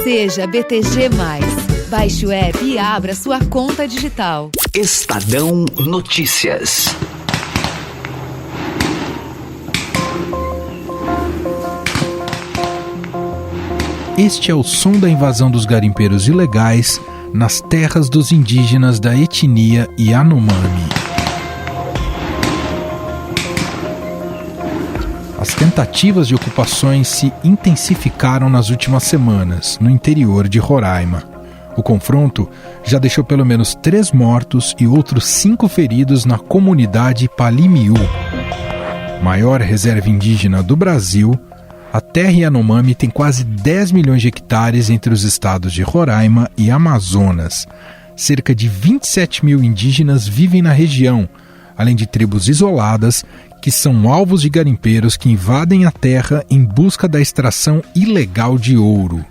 Seja BTG+. Baixe o app e abra sua conta digital. Estadão Notícias. Este é o som da invasão dos garimpeiros ilegais nas terras dos indígenas da etnia Yanomami. As tentativas de ocupações se intensificaram nas últimas semanas, no interior de Roraima. O confronto já deixou pelo menos 3 mortos e outros 5 feridos na comunidade Palimiú. Maior reserva indígena do Brasil, a terra Yanomami tem quase 10 milhões de hectares entre os estados de Roraima e Amazonas. Cerca de 27 mil indígenas vivem na região, além de tribos isoladas que são alvos de garimpeiros que invadem a terra em busca da extração ilegal de ouro.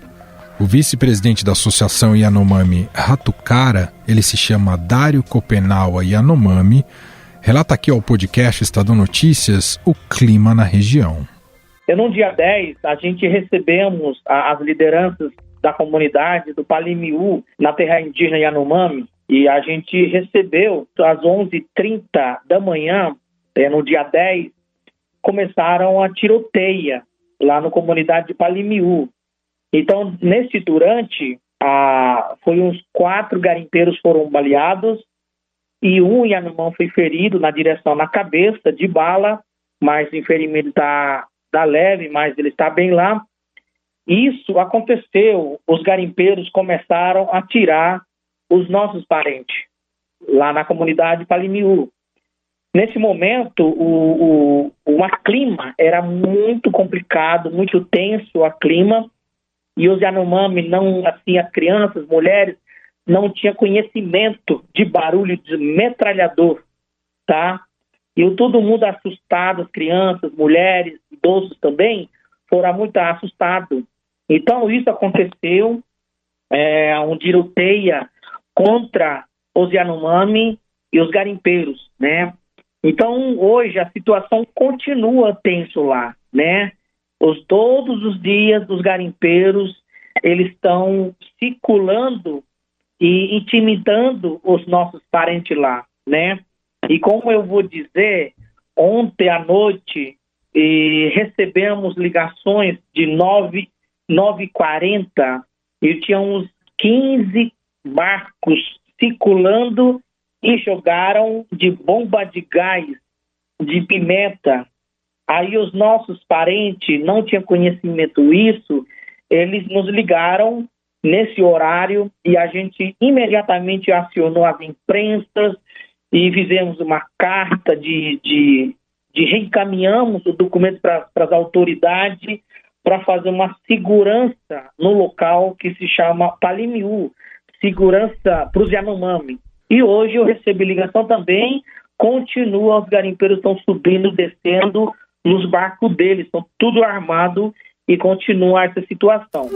O vice-presidente da Associação Yanomami Ratucara, ele se chama Dário Copenaua Yanomami, relata aqui ao podcast Estadão Notícias o clima na região. No dia 10, a gente recebemos as lideranças da comunidade do Palimiú, na terra indígena Yanomami, e a gente recebeu às 11h30 da manhã, no dia 10, começaram a tiroteia lá na comunidade de Palimiú. Então, foi uns 4 garimpeiros foram baleados e um Yanomami foi ferido na cabeça, de bala, mas o ferimento está leve, mas ele está bem lá. Isso aconteceu, os garimpeiros começaram a tirar os nossos parentes lá na comunidade Palimiú. Nesse momento, o clima era muito complicado, muito tenso o clima, e os Yanomami, as crianças, mulheres, não tinham conhecimento de barulho de metralhador, tá? E todo mundo assustado, as crianças, mulheres, idosos também, foram muito assustados. Então, isso aconteceu, um tiroteio contra os Yanomami e os garimpeiros, né? Então, hoje, a situação continua tenso lá, né? Todos os dias, os garimpeiros, eles estão circulando e intimidando os nossos parentes lá, né? E como eu vou dizer, ontem à noite recebemos ligações de 9h40 e tinha uns 15 barcos circulando e jogaram de bomba de gás, de pimenta. Aí os nossos parentes não tinham conhecimento disso, eles nos ligaram nesse horário e a gente imediatamente acionou as imprensas e fizemos uma carta de reencaminhamos o documento para as autoridades para fazer uma segurança no local que se chama Palimiú, segurança para os Yanomami. E hoje eu recebi ligação também, continua, os garimpeiros estão subindo, descendo nos barcos deles, estão tudo armado e continua essa situação.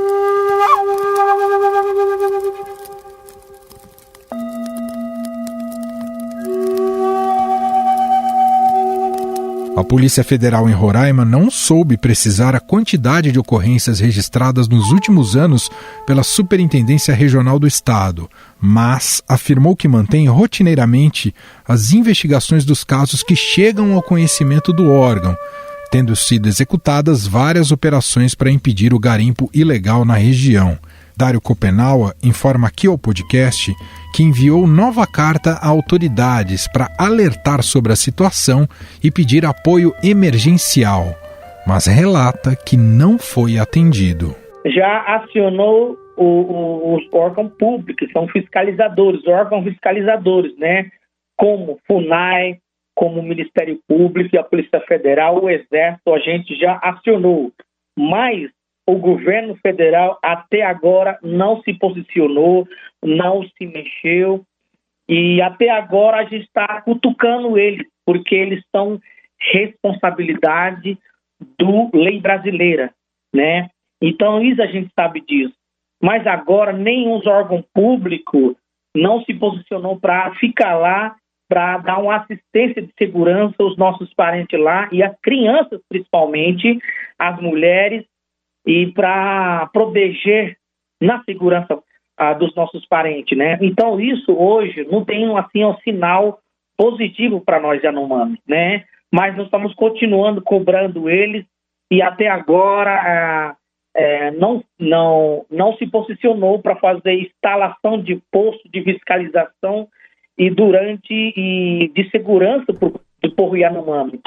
A Polícia Federal em Roraima não soube precisar a quantidade de ocorrências registradas nos últimos anos pela Superintendência Regional do Estado, mas afirmou que mantém rotineiramente as investigações dos casos que chegam ao conhecimento do órgão, tendo sido executadas várias operações para impedir o garimpo ilegal na região. Dário Copenaua informa aqui ao podcast que enviou nova carta a autoridades para alertar sobre a situação e pedir apoio emergencial, mas relata que não foi atendido. Já acionou os órgãos públicos, são órgãos fiscalizadores, né? Como FUNAI, como o Ministério Público e a Polícia Federal, o Exército, a gente já acionou, mas o governo federal até agora não se posicionou, não se mexeu, e até agora a gente está cutucando eles, porque eles são responsabilidade do lei brasileira, né? Então isso a gente sabe disso. Mas agora nenhum órgão público não se posicionou para ficar lá, para dar uma assistência de segurança aos nossos parentes lá, e as crianças principalmente, as mulheres, e para proteger, na segurança dos nossos parentes, né? Então isso hoje não tem assim um sinal positivo para nós Yanomami, né? Mas nós estamos continuando cobrando eles e até agora não se posicionou para fazer instalação de posto de fiscalização e de segurança do povo Yanomami.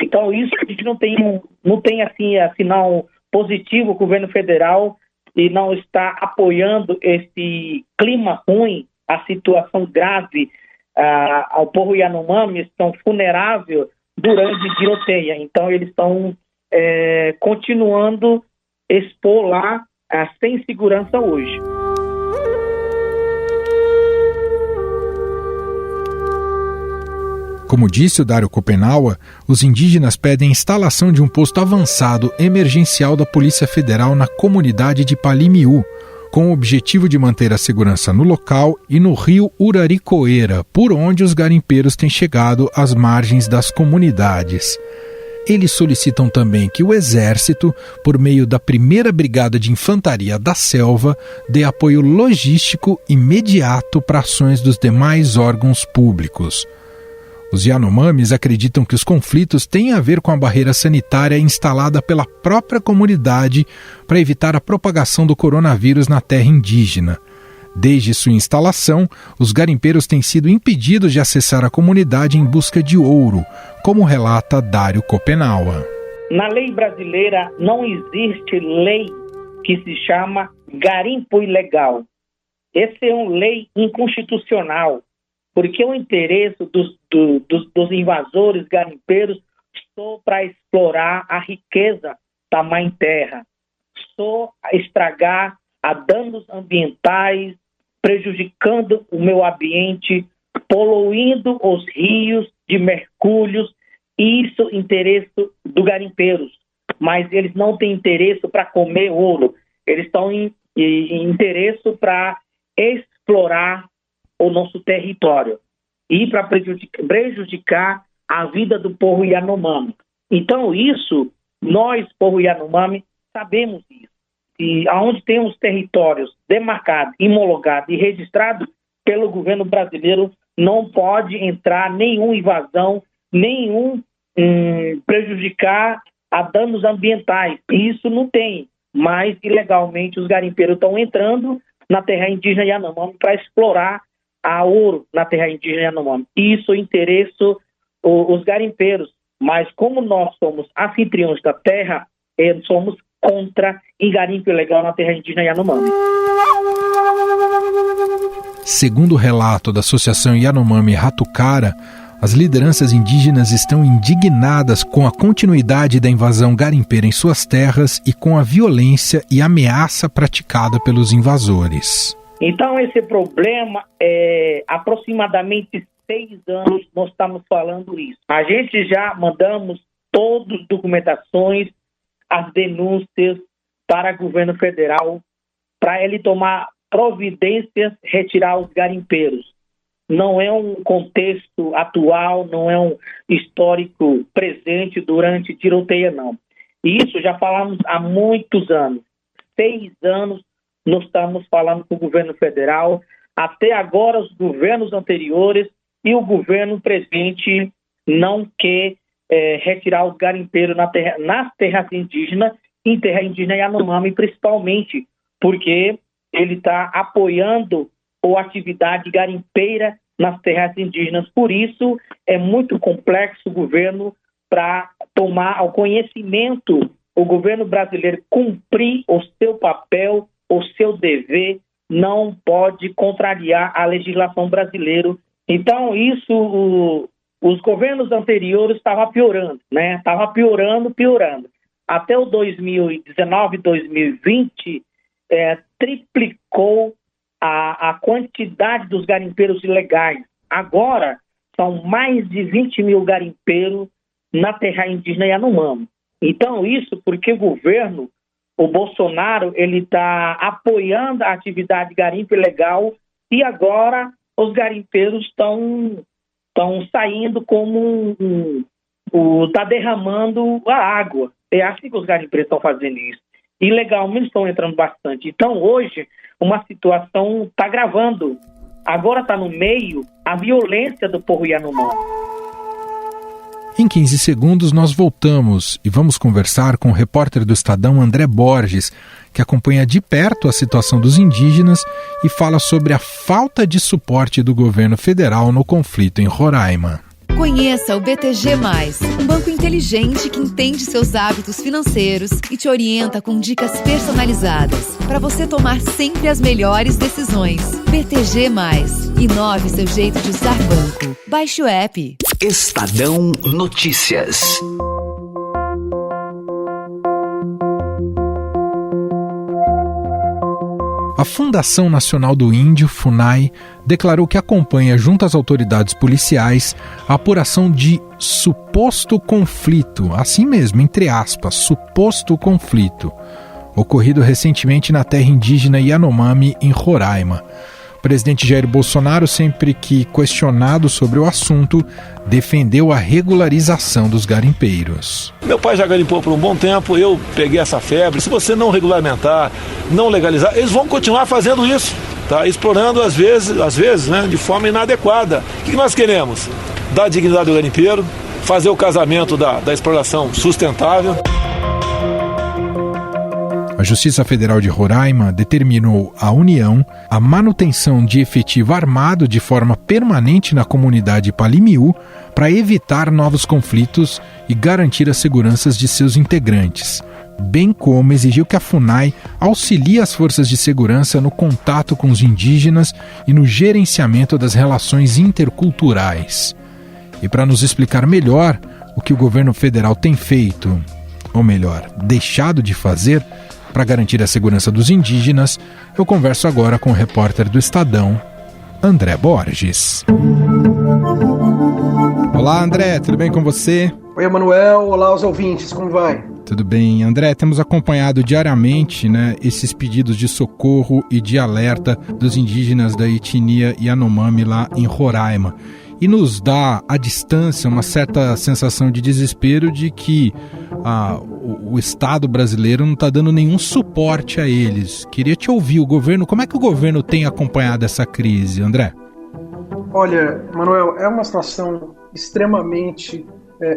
Então isso a gente não tem assim sinal positivo. O governo federal e não está apoiando esse clima ruim, a situação grave ao povo Yanomami, estão vulnerável durante tiroteio. Então eles estão continuando expor lá sem segurança hoje. Como disse o Dário Copenaua, os indígenas pedem a instalação de um posto avançado emergencial da Polícia Federal na comunidade de Palimiú, com o objetivo de manter a segurança no local e no rio Uraricoeira, por onde os garimpeiros têm chegado às margens das comunidades. Eles solicitam também que o Exército, por meio da 1ª Brigada de Infantaria da Selva, dê apoio logístico imediato para ações dos demais órgãos públicos. Os Yanomamis acreditam que os conflitos têm a ver com a barreira sanitária instalada pela própria comunidade para evitar a propagação do coronavírus na terra indígena. Desde sua instalação, os garimpeiros têm sido impedidos de acessar a comunidade em busca de ouro, como relata Dário Copenaua. Na lei brasileira não existe lei que se chama garimpo ilegal. Essa é uma lei inconstitucional, porque o interesse dos invasores garimpeiros só para explorar a riqueza da mãe terra, só estragar a danos ambientais, prejudicando o meio ambiente, poluindo os rios de mergulhos. Isso é interesse dos garimpeiros, mas eles não têm interesse para comer ouro, eles estão em interesse para explorar o nosso território e para prejudicar a vida do povo Yanomami. Então isso, nós, povo Yanomami, sabemos isso. E aonde tem os territórios demarcados, homologados e registrados pelo governo brasileiro, não pode entrar nenhuma invasão, nenhum prejudicar a danos ambientais. Isso não tem, mas ilegalmente os garimpeiros estão entrando na terra indígena Yanomami para explorar a ouro na terra indígena Yanomami. Isso interessa os garimpeiros, mas como nós somos anfitriões da terra, somos contra o garimpo ilegal na terra indígena Yanomami. Segundo o relato da Associação Yanomami Ratucara, as lideranças indígenas estão indignadas com a continuidade da invasão garimpeira em suas terras e com a violência e ameaça praticada pelos invasores. Então esse problema é aproximadamente 6 anos nós estamos falando isso. A gente já mandamos todas as documentações, as denúncias para o governo federal, para ele tomar providências, retirar os garimpeiros. Não é um contexto atual, não é um histórico presente durante tiroteio, não. Isso já falamos há muitos anos. 6 anos nós estamos falando com o governo federal. Até agora os governos anteriores e o governo presente não quer retirar os garimpeiros nas terras indígenas, em terra indígena Yanomami principalmente, porque ele está apoiando a atividade garimpeira nas terras indígenas. Por isso, é muito complexo o governo para tomar ao conhecimento, o governo brasileiro cumprir o seu papel, o seu dever, não pode contrariar a legislação brasileira. Então, isso, os governos anteriores estavam piorando, né? Estava piorando. Até o 2019, 2020, triplicou a quantidade dos garimpeiros ilegais. Agora, são mais de 20 mil garimpeiros na terra indígena Yanomami. Então, isso porque o governo, o Bolsonaro, ele está apoiando a atividade garimpo ilegal e agora os garimpeiros estão saindo como está derramando a água. É assim que os garimpeiros estão fazendo isso. ilegalmente estão entrando bastante. Então, hoje, uma situação está gravando. Agora está no meio a violência do povo Yanomami. Em 15 segundos nós voltamos e vamos conversar com o repórter do Estadão André Borges, que acompanha de perto a situação dos indígenas e fala sobre a falta de suporte do governo federal no conflito em Roraima. Conheça o BTG+, um banco inteligente que entende seus hábitos financeiros e te orienta com dicas personalizadas para você tomar sempre as melhores decisões. BTG+, inove seu jeito de usar banco. Baixe o app. Estadão Notícias. A Fundação Nacional do Índio, FUNAI, declarou que acompanha junto às autoridades policiais a apuração de suposto conflito, assim mesmo, entre aspas, suposto conflito, ocorrido recentemente na terra indígena Yanomami, em Roraima. O presidente Jair Bolsonaro, sempre que questionado sobre o assunto, defendeu a regularização dos garimpeiros. Meu pai já garimpou por um bom tempo, eu peguei essa febre. Se você não regulamentar, não legalizar, eles vão continuar fazendo isso, tá? Explorando às vezes, né, de forma inadequada. O que nós queremos? Dar dignidade ao garimpeiro, fazer o casamento da exploração sustentável. A Justiça Federal de Roraima determinou à União a manutenção de efetivo armado de forma permanente na comunidade Palimiú para evitar novos conflitos e garantir as seguranças de seus integrantes, bem como exigiu que a FUNAI auxilie as forças de segurança no contato com os indígenas e no gerenciamento das relações interculturais. E para nos explicar melhor o que o governo federal tem feito, ou melhor, deixado de fazer, para garantir a segurança dos indígenas, eu converso agora com o repórter do Estadão, André Borges. Olá, André, tudo bem com você? Oi, Emanuel. Olá, os ouvintes, como vai? Tudo bem. André, temos acompanhado diariamente, esses pedidos de socorro e de alerta dos indígenas da etnia Yanomami lá em Roraima. E nos dá, à distância, uma certa sensação de desespero de que o Estado brasileiro não está dando nenhum suporte a eles. Queria te ouvir, o governo, como é que o governo tem acompanhado essa crise, André? Olha, Manuel, é uma situação extremamente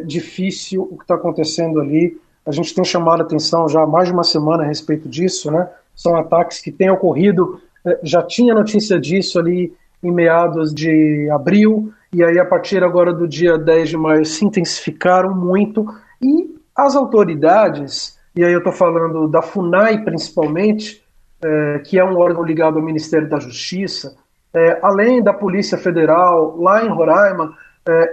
difícil o que está acontecendo ali. A gente tem chamado a atenção já há mais de uma semana a respeito disso, né? São ataques que têm ocorrido, já tinha notícia disso ali em meados de abril, e aí a partir agora do dia 10 de maio se intensificaram muito, e as autoridades, e aí eu estou falando da FUNAI principalmente, que é um órgão ligado ao Ministério da Justiça, além da Polícia Federal lá em Roraima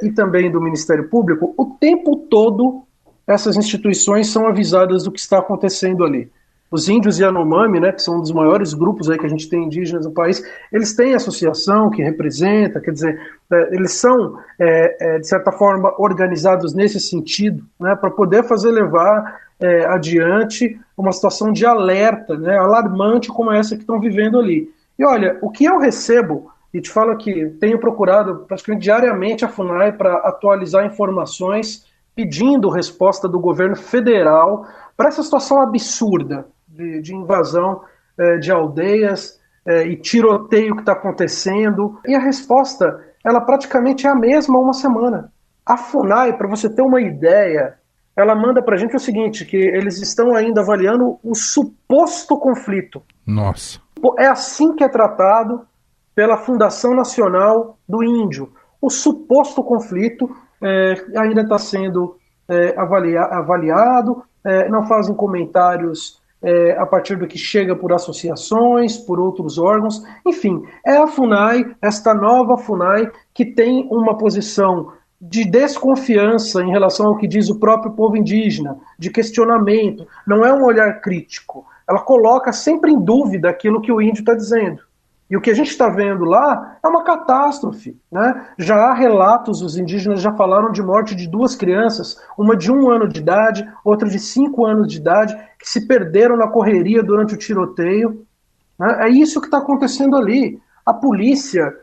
e também do Ministério Público, o tempo todo essas instituições são avisadas do que está acontecendo ali. Os índios Yanomami, que são um dos maiores grupos aí que a gente tem indígenas no país, eles têm associação que representa, quer dizer, eles são, de certa forma, organizados nesse sentido, para poder levar adiante uma situação de alerta, alarmante como essa que estão vivendo ali. E olha, o que eu recebo, e te falo que tenho procurado praticamente diariamente a FUNAI para atualizar informações, pedindo resposta do governo federal para essa situação absurda de invasão de aldeias e tiroteio que está acontecendo. E a resposta, ela praticamente é a mesma há uma semana. A FUNAI, para você ter uma ideia, ela manda para a gente o seguinte, que eles estão ainda avaliando o suposto conflito. Nossa. É assim que é tratado pela Fundação Nacional do Índio. O suposto conflito ainda está sendo avaliado, não fazem comentários a partir do que chega por associações, por outros órgãos. Enfim, é a FUNAI, esta nova FUNAI, que tem uma posição de desconfiança em relação ao que diz o próprio povo indígena, de questionamento, não é um olhar crítico. Ela coloca sempre em dúvida aquilo que o índio está dizendo. E o que a gente está vendo lá é uma catástrofe, Já há relatos, os indígenas já falaram de morte de 2 crianças, uma de 1 ano de idade, outra de 5 anos de idade, que se perderam na correria durante o tiroteio. É isso que está acontecendo ali. A Polícia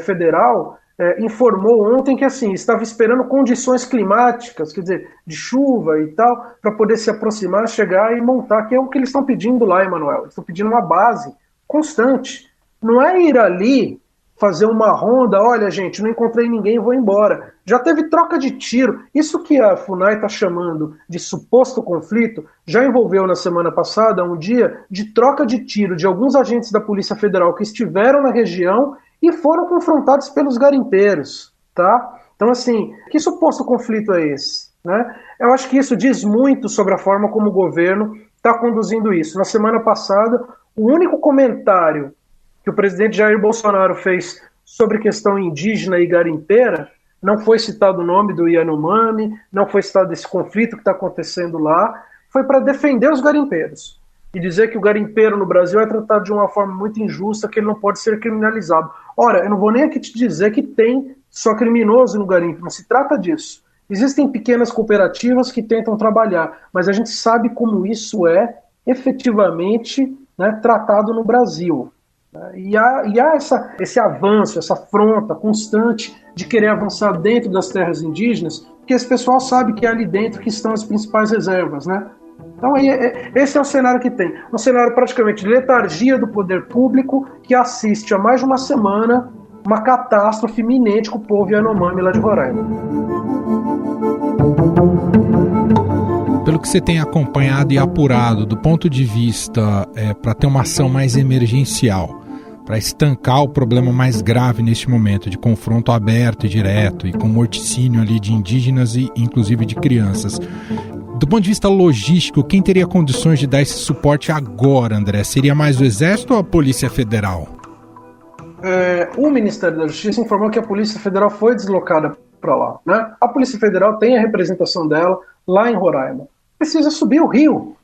Federal informou ontem que assim estava esperando condições climáticas, quer dizer, de chuva e tal, para poder se aproximar, chegar e montar, que é o que eles estão pedindo lá, Emanuel. Eles estão pedindo uma base constante. Não é ir ali fazer uma ronda, olha gente, não encontrei ninguém, vou embora. Já teve troca de tiro. Isso que a FUNAI está chamando de suposto conflito, já envolveu na semana passada um dia de troca de tiro de alguns agentes da Polícia Federal que estiveram na região e foram confrontados pelos garimpeiros, tá? Então, assim, que suposto conflito é esse, né? Eu acho que isso diz muito sobre a forma como o governo está conduzindo isso. Na semana passada, o único comentário que o presidente Jair Bolsonaro fez sobre questão indígena e garimpeira, não foi citado o nome do Yanomami, não foi citado esse conflito que está acontecendo lá, foi para defender os garimpeiros e dizer que o garimpeiro no Brasil é tratado de uma forma muito injusta, que ele não pode ser criminalizado. Ora, eu não vou nem aqui te dizer que tem só criminoso no garimpo, não se trata disso. Existem pequenas cooperativas que tentam trabalhar, mas a gente sabe como isso é efetivamente, né, tratado no Brasil. E há esse avanço, essa afronta constante de querer avançar dentro das terras indígenas, porque esse pessoal sabe que é ali dentro que estão as principais reservas, né? Então esse é o cenário que tem. Um cenário praticamente de letargia do poder público que assiste há mais de uma semana uma catástrofe iminente com o povo Yanomami lá de Roraima. Pelo que você tem acompanhado e apurado do ponto de vista para ter uma ação mais emergencial, para estancar o problema mais grave neste momento, de confronto aberto e direto e com morticínio ali de indígenas e inclusive de crianças. Do ponto de vista logístico, quem teria condições de dar esse suporte agora, André? Seria mais o Exército ou a Polícia Federal? O Ministério da Justiça informou que a Polícia Federal foi deslocada para lá, né? A Polícia Federal tem a representação dela lá em Roraima. Precisa subir o rio,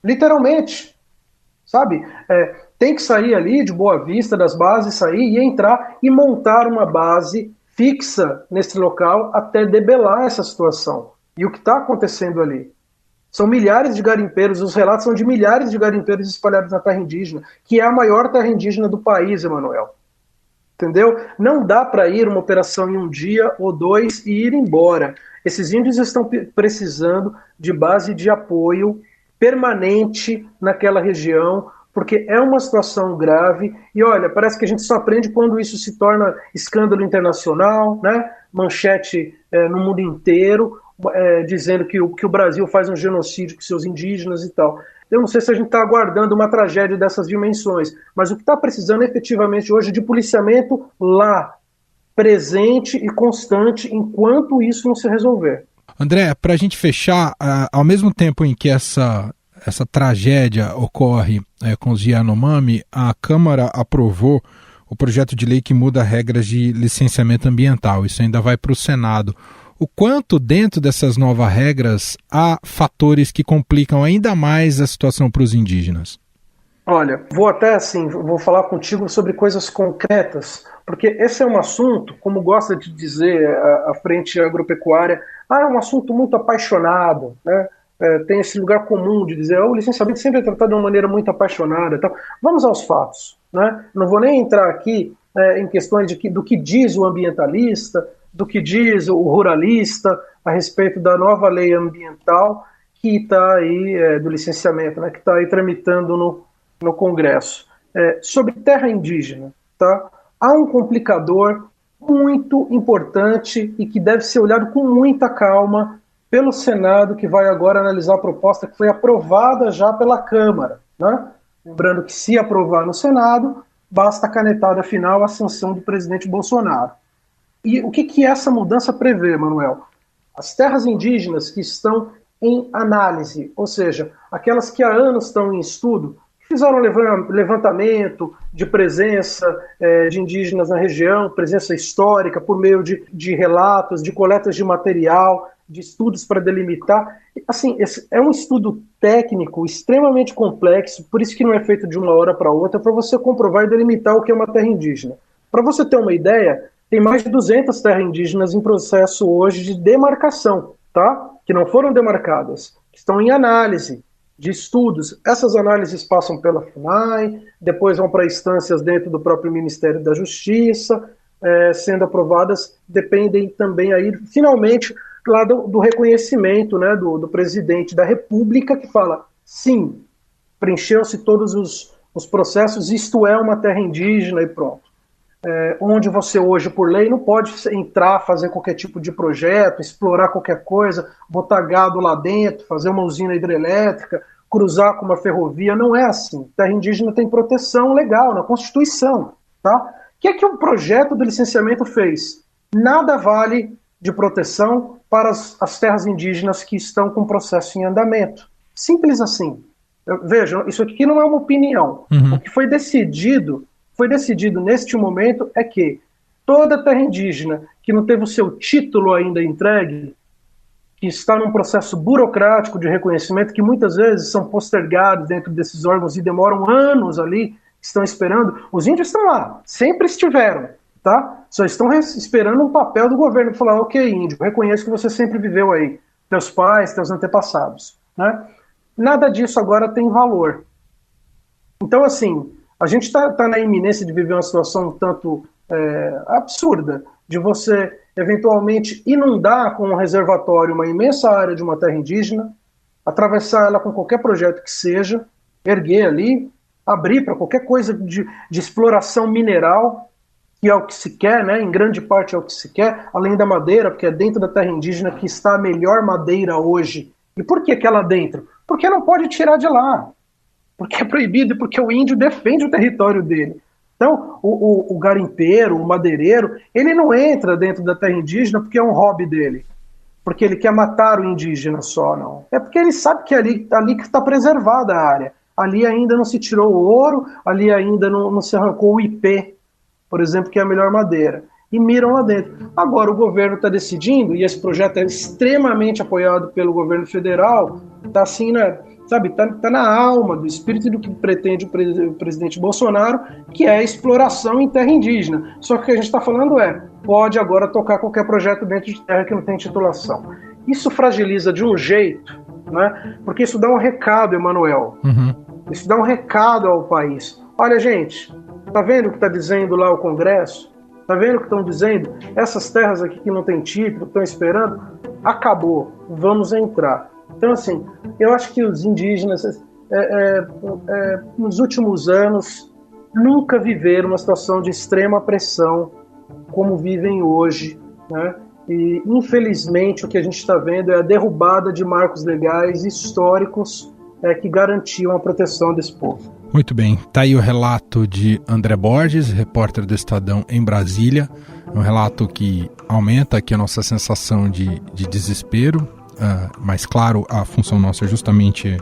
literalmente, sabe? Tem que sair ali de Boa Vista, das bases, sair e entrar e montar uma base fixa nesse local até debelar essa situação. E o que está acontecendo ali? São milhares de garimpeiros, os relatos são de milhares de garimpeiros espalhados na terra indígena, que é a maior terra indígena do país, Emanuel. Entendeu? Não dá para ir uma operação em um dia ou dois e ir embora. Esses índios estão precisando de base de apoio permanente naquela região, porque é uma situação grave. E olha, parece que a gente só aprende quando isso se torna escândalo internacional, né? Manchete no mundo inteiro, dizendo que o Brasil faz um genocídio com seus indígenas e tal. Eu não sei se a gente está aguardando uma tragédia dessas dimensões, mas o que está precisando efetivamente hoje é de policiamento lá, presente e constante, enquanto isso não se resolver. André, para a gente fechar, ao mesmo tempo em que essa tragédia ocorre com os Yanomami, a Câmara aprovou o projeto de lei que muda regras de licenciamento ambiental. Isso ainda vai para o Senado. O quanto dentro dessas novas regras há fatores que complicam ainda mais a situação para os indígenas? Olha, vou falar contigo sobre coisas concretas, porque esse é um assunto, como gosta de dizer a Frente Agropecuária, é um assunto muito apaixonado, né? Tem esse lugar comum de dizer o licenciamento sempre é tratado de uma maneira muito apaixonada. Então, vamos aos fatos, né? Não vou nem entrar aqui em questões do que diz o ambientalista, do que diz o ruralista a respeito da nova lei ambiental que está aí, do licenciamento, né, que está aí tramitando no Congresso. Sobre terra indígena, tá? Há um complicador muito importante e que deve ser olhado com muita calma pelo Senado, que vai agora analisar a proposta que foi aprovada já pela Câmara, né? Lembrando que se aprovar no Senado, basta a canetada final, a sanção do presidente Bolsonaro. E o que essa mudança prevê, Manuel? As terras indígenas que estão em análise, ou seja, aquelas que há anos estão em estudo, fizeram levantamento de presença de indígenas na região, presença histórica, por meio de relatos, de coletas de material, de estudos para delimitar. Assim, esse é um estudo técnico extremamente complexo, por isso que não é feito de uma hora para outra, para você comprovar e delimitar o que é uma terra indígena. Para você ter uma ideia, tem mais de 200 terras indígenas em processo hoje de demarcação, tá? Que não foram demarcadas, que estão em análise de estudos. Essas análises passam pela FUNAI, depois vão para instâncias dentro do próprio Ministério da Justiça, sendo aprovadas dependem também aí, finalmente, lá do reconhecimento, né, do presidente da República, que fala, sim, preencheu-se todos os processos, isto é uma terra indígena e pronto. Onde você hoje, por lei, não pode entrar, fazer qualquer tipo de projeto, explorar qualquer coisa, botar gado lá dentro, fazer uma usina hidrelétrica, cruzar com uma ferrovia, não é assim. Terra indígena tem proteção legal na Constituição, tá? O que é que o projeto do licenciamento fez? Nada vale de proteção para as terras indígenas que estão com processo em andamento. Simples assim. Vejam, isso aqui não é uma opinião. O que foi decidido neste momento é que toda terra indígena que não teve o seu título ainda entregue, que está num processo burocrático de reconhecimento, que muitas vezes são postergados dentro desses órgãos e demoram anos ali, estão esperando, os índios estão lá, sempre estiveram, tá? Só estão esperando um papel do governo para falar, ok, índio, reconheço que você sempre viveu aí, teus pais, teus antepassados, né? Nada disso agora tem valor. Então, assim, a gente está na iminência de viver uma situação um tanto absurda, de você eventualmente inundar com um reservatório uma imensa área de uma terra indígena, atravessar ela com qualquer projeto que seja, erguer ali, abrir para qualquer coisa de exploração mineral, que é o que se quer, né? Em grande parte é o que se quer, além da madeira, porque é dentro da terra indígena que está a melhor madeira hoje. E por que lá dentro? Porque não pode tirar de lá. Porque é proibido e porque o índio defende o território dele. Então, o garimpeiro, o madeireiro, ele não entra dentro da terra indígena porque é um hobby dele, porque ele quer matar o indígena só, não. É porque ele sabe que ali que está preservada a área. Ali ainda não se tirou o ouro, ali ainda não se arrancou o IP, por exemplo, que é a melhor madeira. E miram lá dentro. Agora o governo está decidindo, e esse projeto é extremamente apoiado pelo governo federal, está assim, tá na alma do espírito do que pretende o presidente Bolsonaro, que é a exploração em terra indígena. Só que o que a gente está falando pode agora tocar qualquer projeto dentro de terra que não tem titulação. Isso fragiliza de um jeito, né? Porque isso dá um recado, Emanuel. Isso dá um recado ao país. Olha, gente, tá vendo o que está dizendo lá o Congresso? Tá vendo o que estão dizendo? Essas terras aqui que não tem título, estão esperando, acabou, vamos entrar. Então, assim, eu acho que os indígenas, nos últimos anos, nunca viveram uma situação de extrema pressão como vivem hoje, né? E, infelizmente, o que a gente está vendo é a derrubada de marcos legais históricos que garantiam a proteção desse povo. Muito bem, tá aí o relato de André Borges, repórter do Estadão em Brasília. É um relato que aumenta aqui a nossa sensação de desespero, mas claro, a função nossa é justamente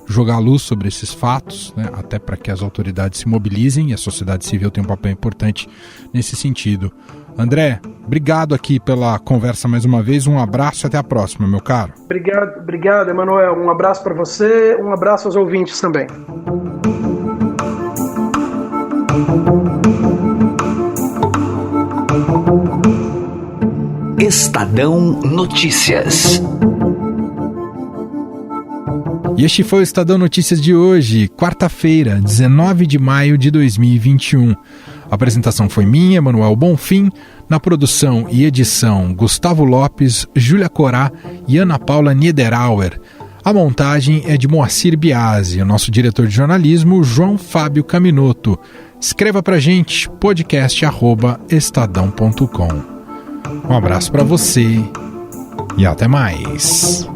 jogar luz sobre esses fatos, né, até para que as autoridades se mobilizem e a sociedade civil tem um papel importante nesse sentido. André, obrigado aqui pela conversa mais uma vez, um abraço e até a próxima, meu caro. Obrigado, Emanuel, um abraço para você, um abraço aos ouvintes também. Estadão Notícias. E este foi o Estadão Notícias de hoje, quarta-feira, 19 de maio de 2021. A apresentação foi minha, Emanuel Bonfim, na produção e edição Gustavo Lopes, Júlia Corá e Ana Paula Niederauer. A montagem é de Moacir Biasi, o nosso diretor de jornalismo, João Fábio Caminoto. Escreva pra gente, podcast@estadão.com. Um abraço para você e até mais.